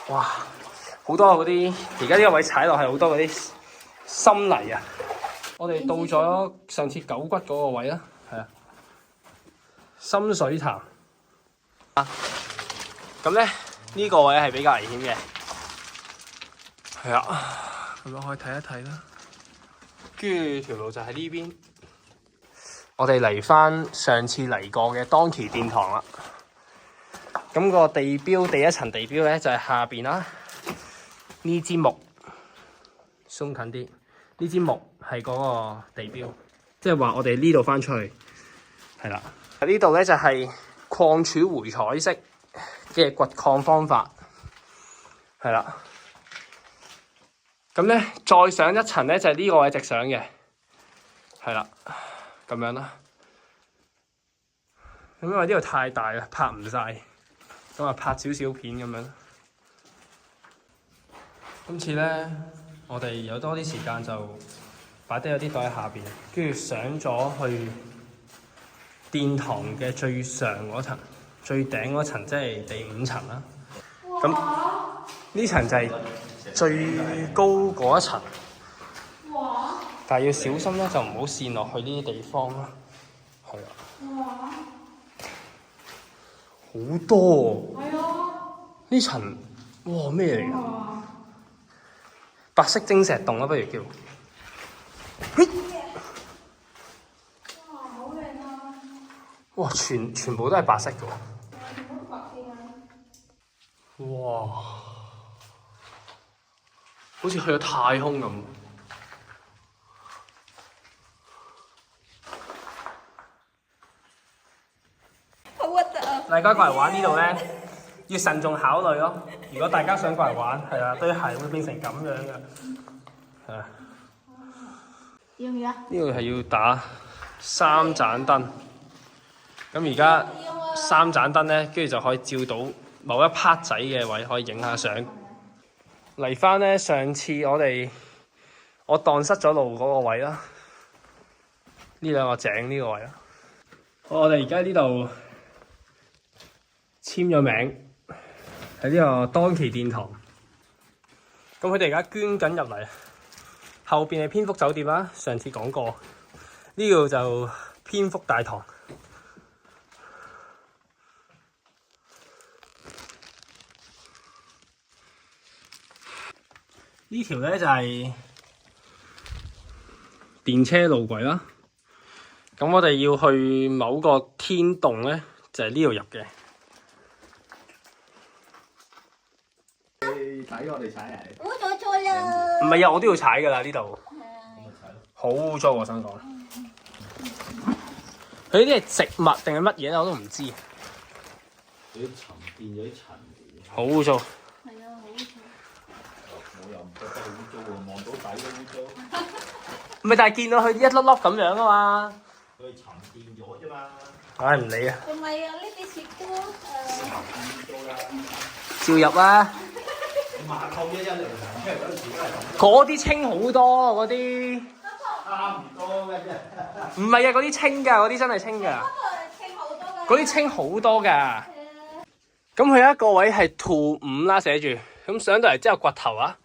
哇，好多嗰啲，而家呢個位踩落係好多嗰啲深泥啊！我哋到咗上次九骨嗰個位啦，係啊，深水潭啊。咁咧呢個位係比較危險嘅，係啊，咁樣可以睇一睇啦。跟住條路就喺呢邊，我哋嚟翻上次嚟過嘅當期殿堂啦。咁個地標第一層地標咧就係下邊啦。呢支木鬆近啲，呢支木係嗰個地標，即係話我哋呢度翻出去係啦。呢度咧就係礦柱回採式嘅掘礦方法，係啦。咁咧再上一層咧就係呢個位直上嘅，係啦，咁樣啦。咁因為呢度太大啦，拍唔晒，咁啊拍少少片咁樣。今次咧，我哋有多啲時間就擺低有啲袋喺下邊，跟住上咗去殿堂嘅最上嗰層、最頂嗰層，即係第5層啦。咁呢層就係最高嗰一層，但係要小心咧，就唔好跣落去呢啲地方啦。係啊，好多呢層，哇咩嚟㗎？白色晶石洞啦，不如叫。好靚啊！哇，全部都係白色嘅喎。哇，好似去咗太空咁。好核突啊！大家過嚟玩呢度咧，要慎重考慮咯。如果大家想過嚟玩，係啊，對鞋會變成咁樣嘅，係啊。要唔要？呢度係要打3盞燈，咁而家3盞燈咧，跟住就可以照到某一 part 仔嘅位，可以影下相。嚟翻咧，上次我蕩失咗路嗰個位啦，呢兩個井呢個位啦。我哋而家呢度簽咗名喺呢個當期殿堂，咁佢哋而家捐緊入嚟。後邊係蝙蝠酒店啦，上次講過。呢度就蝙蝠大堂。呢條咧就係電車路軌啦。咁我哋要去某個天洞咧，就係呢度入嘅。你睇我哋踩係？我做錯啦！唔係啊，我都要踩㗎啦呢度。好污糟，我想講。佢呢啲係植物定係乜嘢咧？我都唔知。佢沉澱咗啲塵嚟。好污糟。係啊，好污糟。我又唔覺得好污糟喎，望到底都污糟。唔係，但係見到佢一粒粒咁樣啊嘛。佢沉澱咗啫嘛。唉，唔理啊。唔係啊，呢啲雪糕污糟啦。照入啦。馬扣一嚟行出嚟嗰陣時都係咁。嗰啲清好多，嗰啲。差唔多嘅啫。唔係啊，嗰啲清㗎，嗰啲真係清㗎。清好多㗎。嗰啲清好多㗎。咁佢有一個位係 to 5啦，寫住。咁上到嚟之後掘頭啊。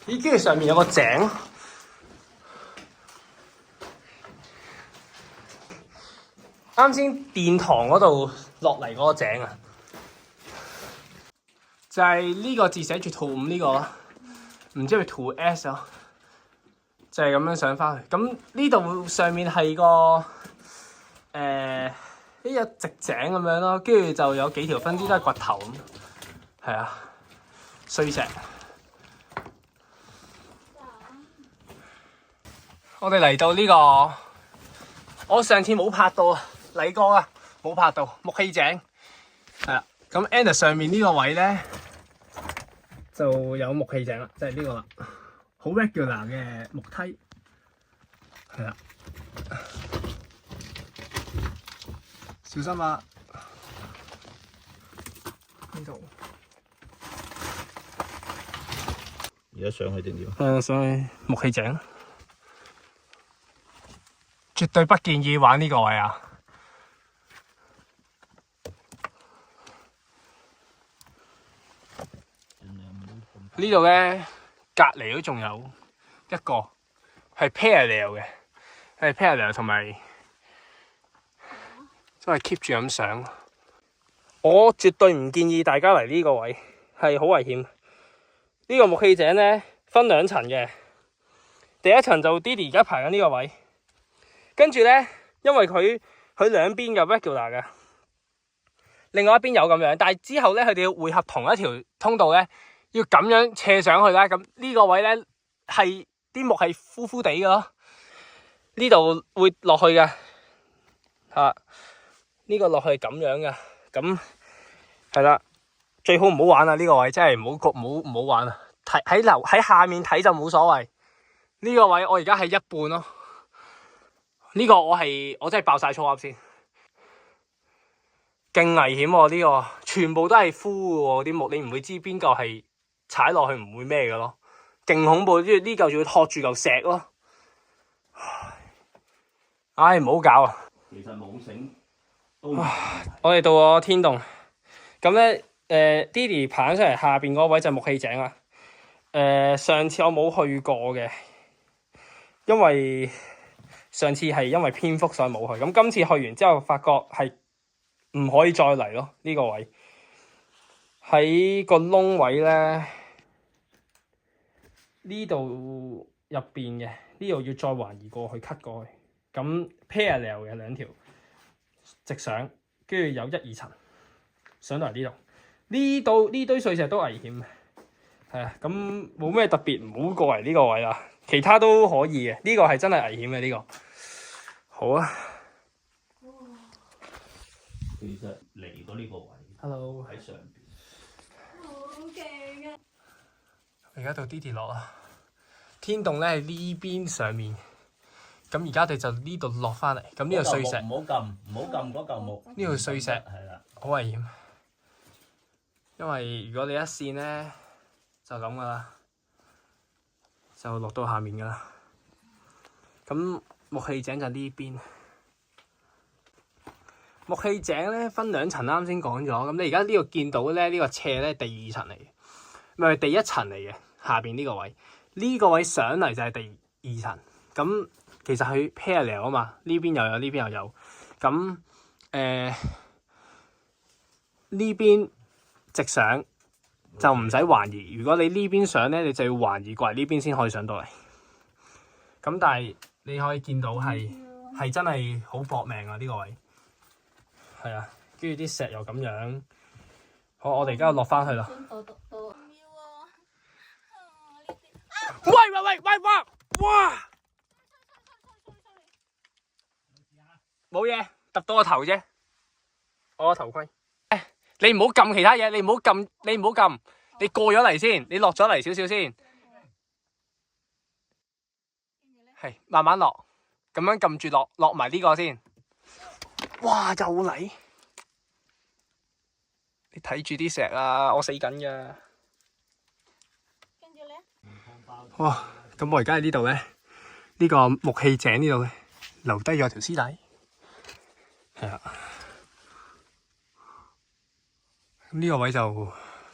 咦，跟住上面有個井。啱先殿堂嗰度落嚟嗰個井啊，就係呢個字寫住 to 5呢個，唔知係咪 to S 啊？就係咁樣上翻去。咁呢度上面係個呢個直井咁樣咯，跟住就有幾條分支都係掘頭咁，係啊，碎石。我哋嚟到呢個，我上次冇拍到啊，嚟過啊，冇拍到木器井，係啦。咁 Anna 上面呢個位咧就有木器井啦，就係呢個啦，好 regular 嘅木梯，係啦。小心啊！呢度。而家上去定點？上去木器井。絕對不建議玩呢個位啊！呢度咧隔離都仲有一個係 parallel 嘅，係 parallel 同埋都係 keep 住咁上。我絕對唔建議大家嚟呢個位，係好危險。呢個木器井咧分2層嘅，第一層就 Didi 而家排緊呢個位，跟住咧因為佢兩邊嘅 regular 嘅，另外一邊有咁樣，但係之後咧佢哋要匯合同一條通道咧，要咁樣斜上去啦。咁呢個位咧係啲木係枯枯地嘅咯，呢度會落去嘅嚇，呢個落去咁樣嘅，咁係啦。最好唔好玩啊！呢個位真係唔好玩啊！喺下面睇就冇所謂。呢個位我而家係一半咯。呢個我真係爆晒粗噏先，勁危險喎！呢個全部都係枯嘅喎，啲木你唔會知邊嚿係踩落去唔會咩嘅咯，勁恐怖！呢嚿仲要托住嚿石咯。唉，唔好搞啊！其實冇繩都我哋到咗天洞，咁咧。Didi 爬上嚟下邊嗰位就木器井啦。上次我冇去過嘅，因為上次係因為蝙蝠所以冇去。咁今次去完之後，發覺係唔可以再嚟咯。呢個位喺個窿位咧，呢度入邊嘅，呢度要再橫移過去 cut 過去。咁 parallel 嘅2條直上，跟住有1、2層上到嚟呢度。呢堆碎石都危險，係啊，咁冇咩特別，唔好過嚟呢個位啦。其他都可以嘅，呢個係真係危險嘅呢個。好啊。其實嚟到呢個位 Hello 喺上邊。好勁啊！而家到 Didi 落啦，天洞咧喺呢邊上面，咁而家我哋就呢度落翻嚟。咁呢個碎石，唔好撳嗰嚿木。呢個碎石係啦，好危險。因為如果你一跣咧，就咁噶啦，就落到下面噶啦。咁木器井就呢邊，木器井咧分2層，啱先講咗。咁你而家呢度見到咧，呢個斜咧第2層嚟嘅，唔係第1層嚟嘅。下邊呢個位，呢個位上嚟就係第2層。咁其實佢 parallel 啊嘛，呢邊又有，呢邊又有。咁呢邊直上就唔使橫移，如果你呢邊上咧，你就要橫移過嚟呢邊先可以上到嚟。咁但係你可以見到係真係好搏命啊！呢個位係啊，跟住啲石又咁樣。好，我哋而家落翻去啦。喂！哇！冇嘢，揼到個頭啫，我個頭盔。你唔好撳其他嘢，你唔好撳，你過咗嚟先，你落咗嚟少少先，係慢慢落，咁樣撳住落埋呢個先。哇，又嚟！你睇住啲石啊，我死緊噶。跟住咧，哇！咁我而家喺呢度咧，呢個木器井呢度咧，留低咗條屍體，係啊。呢個位就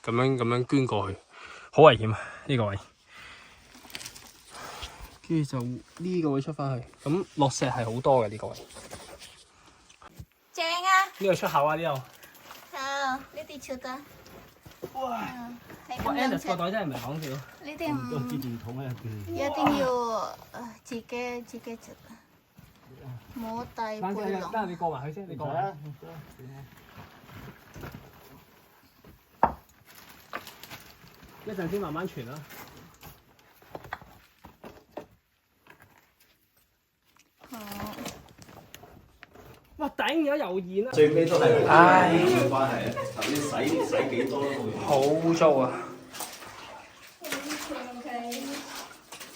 咁樣捐過去，好危險啊！呢個位，跟住就呢個位出翻去，咁落石係好多嘅呢個位。正啊！呢個出口啊，呢度。好，呢啲出得。哇！係個咁樣 Andy 個袋真係唔係講笑。呢啲唔支電筒咧，一定要自己出，冇帶背囊。等你過埋去先，你過埋。一陣先慢慢傳啦。好。哇！頂而家又現啦。最尾都係唉，關係啊！頭先洗幾多都冇用。好污糟啊！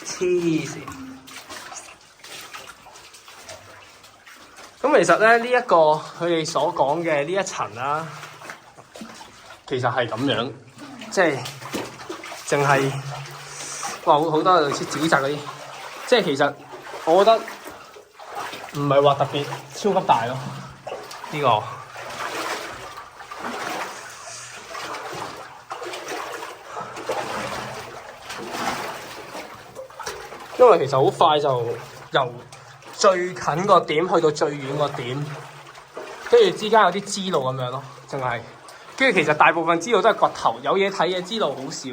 黐線。咁其實咧，呢一個佢哋所講嘅呢一層啦，其實係咁樣，即係淨係哇好多類似紙紮嗰啲，即係其實我覺得唔係話特別超級大咯，呢個。因為其實好快就由最近個點去到最遠個點，跟住之間有啲支路咁樣咯，淨係跟住其實大部分支路都係掘頭，有嘢睇嘅支路好少。